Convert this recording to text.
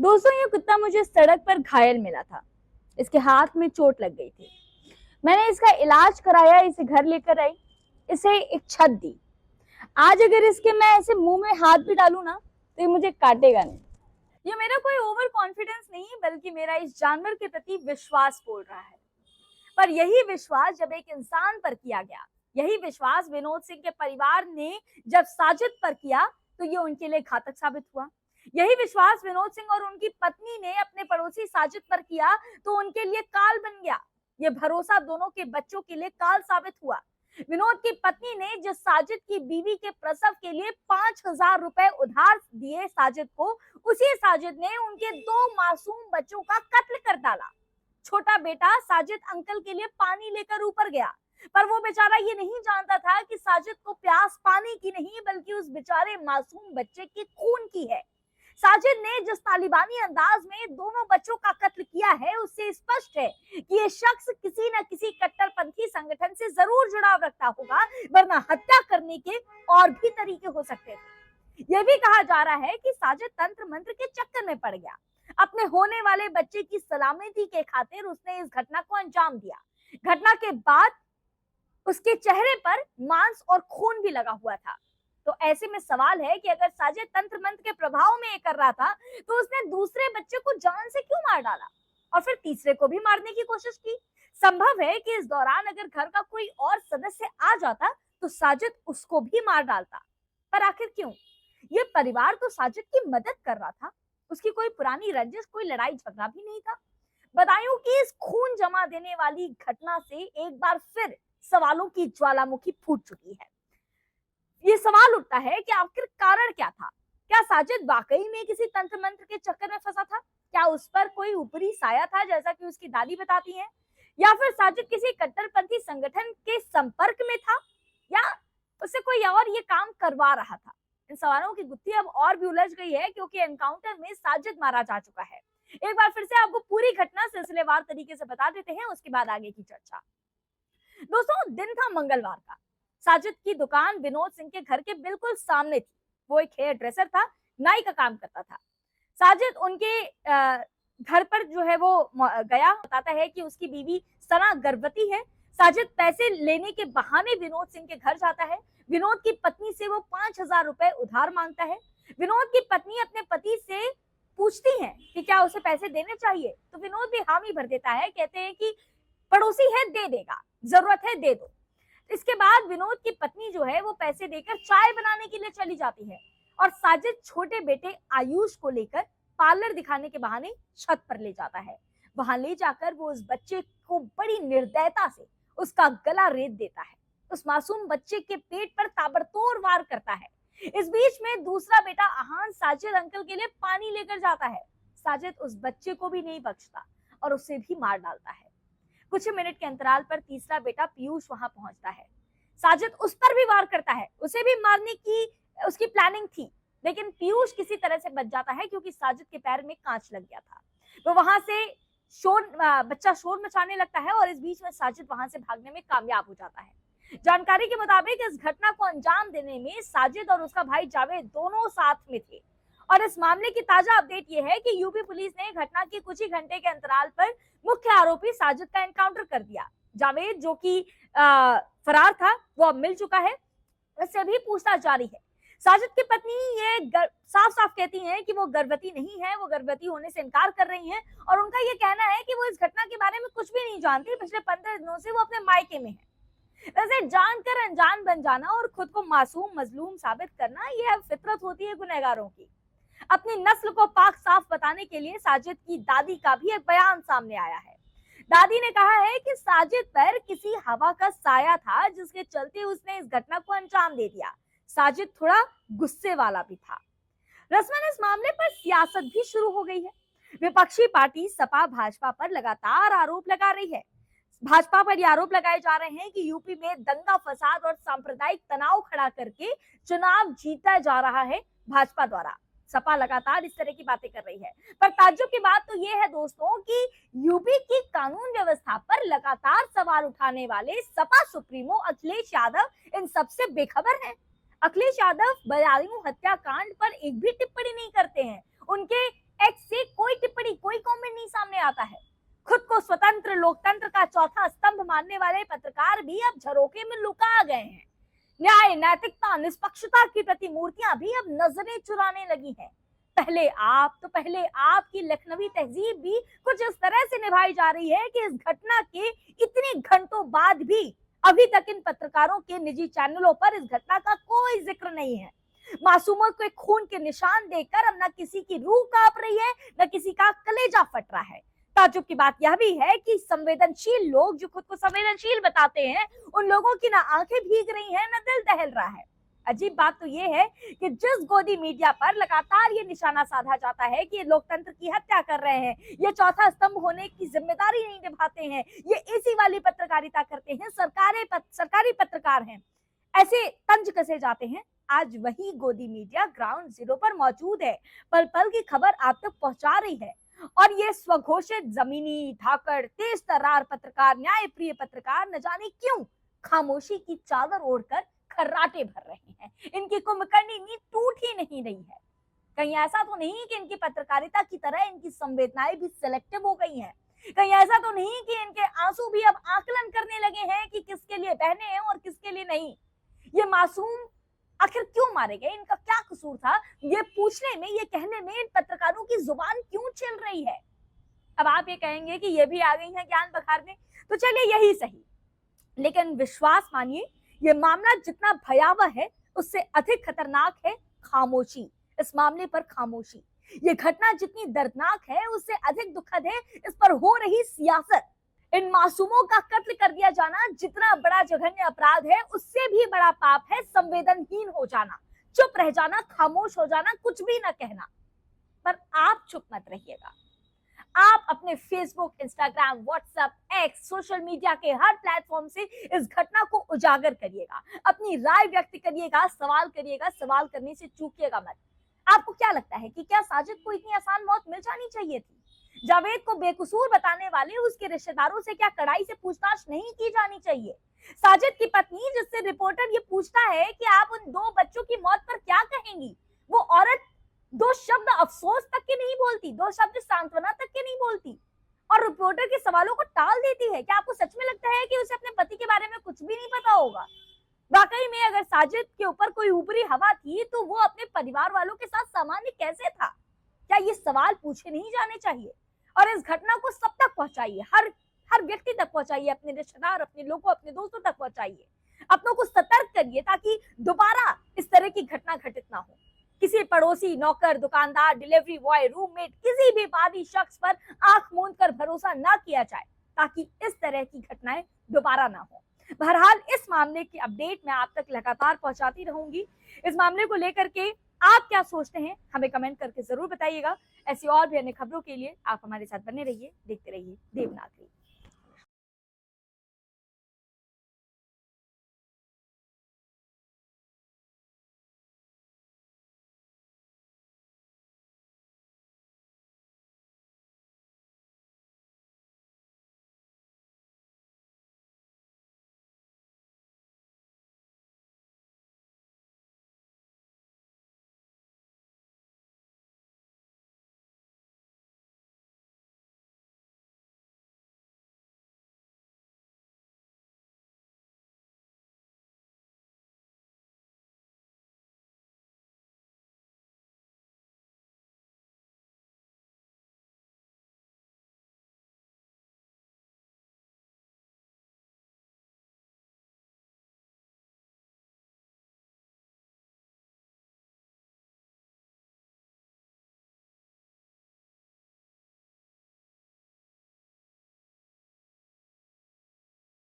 दोस्तों, ये कुत्ता मुझे सड़क पर घायल मिला था। इसके हाथ में चोट लग गई थी। मैंने इसका इलाज कराया, इसे घर लेकर आई, इसे एक छत दी। आज अगर इसके मैं ऐसे मुंह में हाथ भी डालूं ना, तो ये मुझे काटेगा नहीं। ये मेरा कोई ओवर कॉन्फिडेंस नहीं, बल्कि मेरा इस जानवर के प्रति विश्वास बोल रहा है। पर यही विश्वास जब एक इंसान पर किया गया, यही विश्वास विनोद सिंह के परिवार ने जब साजिद पर किया, तो ये उनके लिए घातक साबित हुआ। यही विश्वास विनोद सिंह और उनकी पत्नी ने अपने पड़ोसी साजिद पर किया, तो उनके लिए काल बन गया। ये भरोसा दोनों के बच्चों के लिए काल साबित हुआ। विनोद की पत्नी ने जिस साजिद की बीवी के प्रसव के लिए 5,000 रुपए उधार दिए साजिद को, उसी साजिद ने उनके 2 मासूम बच्चों का कत्ल कर डाला। छोटा बेटा साजिद अंकल के लिए पानी लेकर ऊपर गया, पर वो बेचारा ये नहीं जानता था कि साजिद को प्यास पानी की नहीं, बल्कि उस बेचारे मासूम बच्चे के खून की है। साजिद ने जिस तालिबानी अंदाज में दोनों बच्चों का कत्ल किया है, उससे स्पष्ट है कि ये शख्स किसी न किसी कट्टरपंथी संगठन से जरूर जुड़ाव रखता होगा, वरना हत्या करने के और भी तरीके हो सकते थे। यह भी कहा जा रहा है कि साजिद तंत्र मंत्र के चक्कर में पड़ गया। अपने होने वाले बच्चे की सलामती के खातिर उसने इस घटना को अंजाम दिया। घटना के बाद उसके चेहरे पर मांस और खून भी लगा हुआ था। तो ऐसे में सवाल है कि अगर साजिद तंत्र मंत्र के प्रभाव में ये कर रहा था, तो उसने दूसरे बच्चे को जान से क्यों मार डाला और फिर तीसरे को भी मारने की कोशिश की। संभव है कि इस दौरान अगर घर का कोई और सदस्य आ जाता, तो साजिद उसको भी मार डालता। पर आखिर क्यों? ये परिवार तो साजिद की मदद कर रहा था। उसकी कोई पुरानी रंजिश, कोई लड़ाई झगड़ा भी नहीं था। बदायूं की इस खून जमा देने वाली घटना से एक बार फिर सवालों की ज्वालामुखी फूट चुकी है। ये सवाल उठता है कि आखिर कारण क्या था? क्या साजिद वाकई में किसी तंत्र मंत्र के चक्कर में फंसा था? क्या उस पर कोई ऊपरी साया था, जैसा कि उसकी दादी बताती हैं? या फिर साजिद किसी कट्टरपंथी संगठन के संपर्क में था, या उससे कोई और ये काम करवा रहा था? इन सवालों की गुत्थी अब और भी उलझ गई है, क्योंकि एनकाउंटर में साजिद मारा जा चुका है। एक बार फिर से आपको पूरी घटना सिलसिलेवार तरीके से बता देते हैं, उसके बाद आगे की चर्चा। दोस्तों, दिन था मंगलवार का। साजिद की दुकान विनोद सिंह के घर के बिल्कुल सामने थी। वो एक हेयर ड्रेसर था, नाई का काम करता था। साजिद उनके घर पर जो है वो गया, बताता है कि उसकी बीवी सना गर्भवती है। साजिद पैसे लेने के बहाने विनोद सिंह के घर जाता है। विनोद की पत्नी से वो 5,000 रुपए उधार मांगता है। विनोद की पत्नी अपने पति से पूछती है कि क्या उसे पैसे देने चाहिए, तो विनोद भी हामी भर देता है। कहते हैं कि पड़ोसी है, दे देगा, जरूरत है दे दो। इसके बाद विनोद की पत्नी जो है वो पैसे देकर चाय बनाने के लिए चली जाती है, और साजिद छोटे बेटे आयुष को लेकर पार्लर दिखाने के बहाने छत पर ले जाता है। वहां ले जाकर वो उस बच्चे को बड़ी निर्दयता से उसका गला रेत देता है। उस मासूम बच्चे के पेट पर ताबड़तोड़ वार करता है। इस बीच में दूसरा बेटा आहान साजिद अंकल के लिए पानी लेकर जाता है। साजिद उस बच्चे को भी नहीं बख्शता और उसे भी मार डालता है। कुछ ही मिनट के अंतराल पर तीसरा बेटा पीयूष वहां पहुंचता है। साजिद उस पर भी वार करता है। उसे भी मारने की उसकी प्लानिंग थी, लेकिन पीयूष किसी तरह से बच जाता है, क्योंकि साजिद के पैर में कांच लग गया था। तो वहां से बच्चा शोर मचाने लगता है, और इस बीच में साजिद वहां से भागने में कामयाब हो जाता है। जानकारी के मुताबिक इस घटना को अंजाम देने में साजिद और उसका भाई जावेद दोनों साथ में थे। और इस मामले की ताजा अपडेट ये है कि यूपी पुलिस ने घटना के कुछ ही घंटे के अंतराल पर मुख्य आरोपी साजिद का एनकाउंटर कर दिया। जावेद, जो कि फरार था, वो अब मिल चुका है। इससे भी पूछताछ जारी है। साजिद की पत्नी ये साफ साफ कहती हैं कि वो गर्भवती नहीं है, वो गर्भवती होने से इनकार कर रही हैं, और उनका ये कहना है कि वो इस घटना के बारे में कुछ भी नहीं जानती। पिछले 15 दिनों से वो अपने मायके में है। वैसे जानकर अनजान बन जाना और खुद को मासूम मजलूम साबित करना, ये फितरत होती है गुनहगारों की। अपनी नस्ल को पाक साफ बताने के लिए साजिद की दादी का भी एक बयान सामने आया है। दादी ने कहा है कि साजिद पर किसी हवा का साया था, जिसके चलते उसने इस घटना को अंजाम दे दिया। साजिद थोड़ा गुस्से वाला भी था। रस्मन, इस मामले पर सियासत भी शुरू हो गई है। विपक्षी पार्टी सपा भाजपा पर लगातार आरोप लगा रही है। भाजपा पर ये आरोप लगाए जा रहे हैं कि यूपी में दंगा फसाद और सांप्रदायिक तनाव खड़ा करके चुनाव जीता जा रहा है भाजपा द्वारा। सपा लगातार इस तरह की बातें कर रही है। पर ताज्जुब की बात तो ये है दोस्तों कि यूपी की कानून व्यवस्था पर लगातार सवाल उठाने वाले सपा सुप्रीमो अखिलेश यादव इन सबसे बेखबर हैं। अखिलेश यादव बदायूं हत्याकांड पर एक भी टिप्पणी नहीं करते हैं। उनके एक्स से कोई टिप्पणी, कोई कमेंट नहीं सामने आता है। खुद को स्वतंत्र लोकतंत्र का चौथा स्तंभ मानने वाले पत्रकार भी अब झरोखे में लुका गए हैं। न्याय, नैतिकता, निष्पक्षता की प्रतिमूर्तियां भी अब नजरें चुराने लगी हैं। पहले आपकी लखनवी तहजीब भी कुछ इस तरह से निभाई जा रही है कि इस घटना के इतने घंटों बाद भी अभी तक इन पत्रकारों के निजी चैनलों पर इस घटना का कोई जिक्र नहीं है। मासूमों को खून के निशान देकर अब न किसी की रूह कांप रही है, न किसी का कलेजा फट रहा है। ताज्जुब की बात यह भी है कि संवेदनशील लोग जो खुद को संवेदनशील बताते हैं, उन लोगों की ना आंखें भीग रही हैं, न दिल दहल रहा है। अजीब बात तो ये है कि जिस गोदी मीडिया पर लगातार ये निशाना साधा जाता है कि ये लोकतंत्र की हत्या कर रहे हैं, ये चौथा स्तंभ होने की जिम्मेदारी नहीं निभाते हैं, ये एसी वाली पत्रकारिता करते हैं, सरकारी पत्रकार हैं, ऐसे तंज कसे जाते हैं। आज वही गोदी मीडिया ग्राउंड जीरो पर मौजूद है, पल पल की खबर आप तक पहुंचा रही है। और ये स्वघोषित जमीनी धाकड़ तेज तर्रार पत्रकार, न्याय प्रिय पत्रकार न जाने क्यों खामोशी की चादर ओढ़कर खर्राटे भर रहे हैं। इनकी कुंभकर्णी नींद टूट ही नहीं रही है। कहीं ऐसा तो नहीं कि इनकी पत्रकारिता की तरह इनकी संवेदनाएं भी सिलेक्टिव हो गई हैं? कहीं ऐसा तो नहीं कि इनके आंसू भी अब आकलन करने लगे हैं कि किसके लिए बहने हैं और किसके लिए नहीं? ये मासूम आखिर क्यों मारे गए? इनका क्या कसूर था? ये पूछने में, ये कहने में इन पत्रकारों की जुबान क्यों छिल रही है? अब आप ये कहेंगे कि ये भी आ गई हैं ज्ञान बखारने, तो चलिए यही सही, लेकिन विश्वास मानिए, ये मामला जितना भयावह है उससे अधिक खतरनाक है खामोशी। इस मामले पर खामोशी। ये घटना जितनी दर्दनाक है उससे अधिक दुखद है इस पर हो रही सियासत। इन मासूमों का कत्ल कर दिया जाना जितना बड़ा जघन्य अपराध है, उससे भी बड़ा पाप है संवेदनहीन हो जाना, चुप रह जाना, खामोश हो जाना, कुछ भी ना कहना। पर आप चुप मत रहिएगा। आप अपने Facebook, Instagram, WhatsApp, x, social media के हर प्लेटफॉर्म से इस घटना को उजागर करिएगा, अपनी राय व्यक्त करिएगा, सवाल करिएगा, सवाल करने से चूकिएगा मत। आपको क्या लगता है कि क्या साजिद को इतनी आसान मौत मिल जानी चाहिए थी? जावेद को बेकसूर बताने वाले उसके रिश्तेदारों से क्या कड़ाई से पूछताछ नहीं की जानी चाहिए? साजिद की पत्नी, जिससे रिपोर्टर ये पूछता है कि आप उन 2 बच्चों की मौत पर क्या कहेंगी, वो औरत 2 शब्द अफसोस तक के नहीं बोलती, 2 शब्द सांत्वना तक के नहीं बोलती और रिपोर्टर के सवालों को टाल देती है। क्या आपको सच में लगता है कि उसे अपने पति के बारे में कुछ भी नहीं पता होगा? वाकई में अगर साजिद के ऊपर कोई ऊपरी हवा थी तो वो अपने परिवार वालों के साथ सामान्य कैसे था? क्या ये सवाल पूछे नहीं जाने चाहिए? और इस घटना को सब तक पहुंचाइए, हर व्यक्ति तक पहुंचाइए, अपने रिश्तेदार, अपने लोगों, अपने दोस्तों तक पहुंचाइए। अपनों को सतर्क करिए ताकि दोबारा इस तरह की घटना घटित ना हो। किसी पड़ोसी, नौकर, दुकानदार, डिलीवरी बॉय, रूममेट, किसी भी बादी शख्स पर आंख मूंद कर भरोसा ना किया जाए ताकि इस तरह की घटनाएं दोबारा ना हो। बहरहाल इस मामले की अपडेट मैं आप तक लगातार पहुंचाती रहूंगी। इस मामले को लेकर के आप क्या सोचते हैं हमें कमेंट करके जरूर बताइएगा। ऐसी और भी अन्य खबरों के लिए आप हमारे साथ बने रहिए, देखते रहिए देवनागरी।